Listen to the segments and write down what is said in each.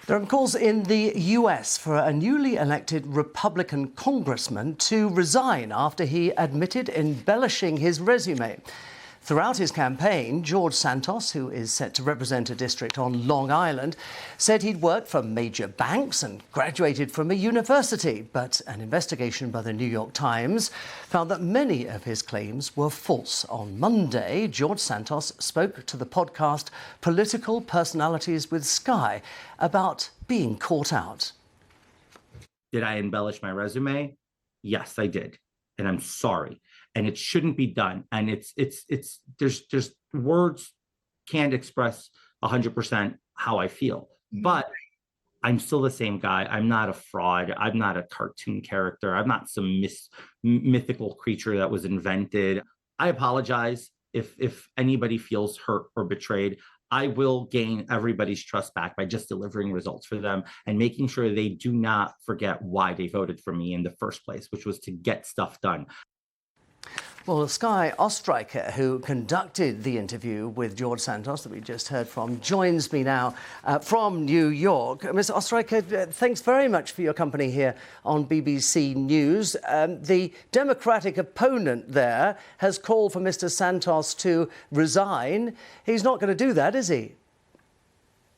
There are calls in the US for a newly elected Republican congressman to resign after he admitted embellishing his resume. Throughout his campaign, George Santos, who is set to represent a district on Long Island, said he'd worked for major banks and graduated from a university. But an investigation by the New York Times found that many of his claims were false. On Monday, George Santos spoke to the podcast Political Personalities with Skye about being caught out. Did I embellish my resume? Yes, I did. And I'm sorry. And it shouldn't be done. And there's words can't express 100% how I feel, but I'm still the same guy. I'm not a fraud. I'm not a cartoon character. I'm not some mythical creature that was invented. I apologize if anybody feels hurt or betrayed. I will gain everybody's trust back by just delivering results for them and making sure they do not forget why they voted for me in the first place, which was to get stuff done. Well, Skye Ostreicher, who conducted the interview with George Santos that we just heard from, joins me now from New York. Ms. Ostreicher, thanks very much for your company here on BBC News. The Democratic opponent there has called for Mr. Santos to resign. He's not going to do that, is he?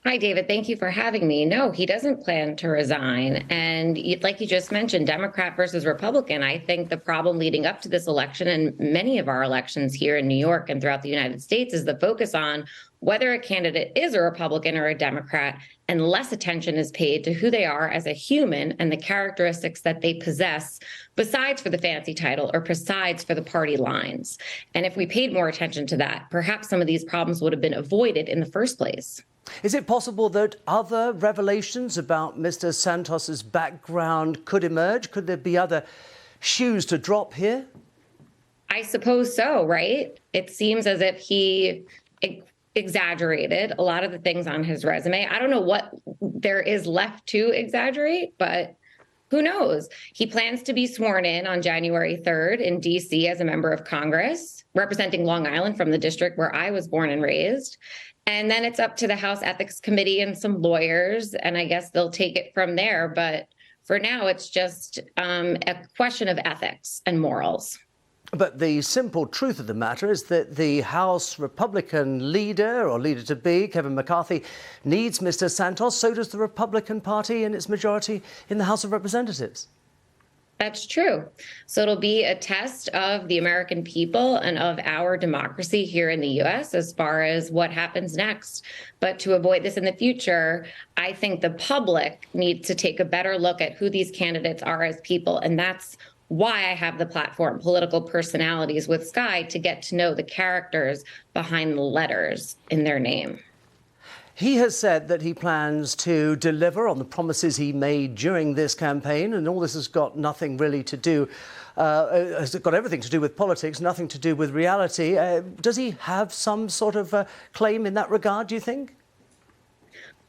Hi, David. Thank you for having me. No, he doesn't plan to resign. And like you just mentioned, Democrat versus Republican, I think the problem leading up to this election and many of our elections here in New York and throughout the United States is the focus on whether a candidate is a Republican or a Democrat, and less attention is paid to who they are as a human and the characteristics that they possess, besides for the fancy title or besides for the party lines. And if we paid more attention to that, perhaps some of these problems would have been avoided in the first place. Is it possible that other revelations about Mr. Santos's background could emerge? Could there be other shoes to drop here? I suppose so, right? It seems as if he exaggerated a lot of the things on his resume. I don't know what there is left to exaggerate, but who knows? He plans to be sworn in on January 3rd in D.C. as a member of Congress, representing Long Island from the district where I was born and raised. And then it's up to the House Ethics Committee and some lawyers, and I guess they'll take it from there. But for now, it's just a question of ethics and morals. But the simple truth of the matter is that the House Republican leader, or leader-to-be, Kevin McCarthy, needs Mr. Santos. So does the Republican Party in its majority in the House of Representatives. That's true. So it'll be a test of the American people and of our democracy here in the U.S. as far as what happens next. But to avoid this in the future, I think the public needs to take a better look at who these candidates are as people. And that's why I have the platform, Political Personalities with Skye, to get to know the characters behind the letters in their name. He has said that he plans to deliver on the promises he made during this campaign, and all this has got nothing really to do, has got everything to do with politics, nothing to do with reality. Does he have some sort of claim in that regard, do you think?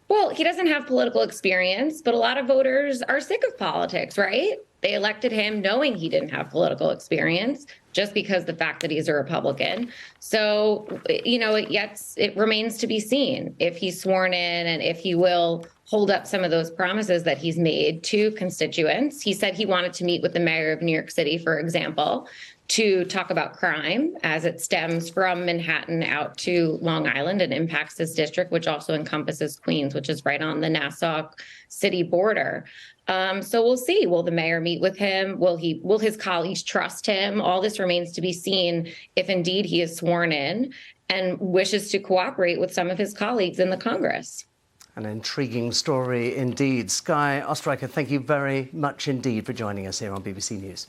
Well, he doesn't have political experience, but a lot of voters are sick of politics, right? They elected him knowing he didn't have political experience, just because the fact that he's a Republican. So, you know, it remains to be seen if he's sworn in and if he will hold up some of those promises that he's made to constituents. He said he wanted to meet with the mayor of New York City, for example, to talk about crime as it stems from Manhattan out to Long Island and impacts his district, which also encompasses Queens, which is right on the Nassau city border. So we'll see. Will the mayor meet with him? Will his colleagues trust him? All this remains to be seen if indeed he is sworn in and wishes to cooperate with some of his colleagues in the Congress. An intriguing story indeed. Skye Ostreicher, thank you very much indeed for joining us here on BBC News.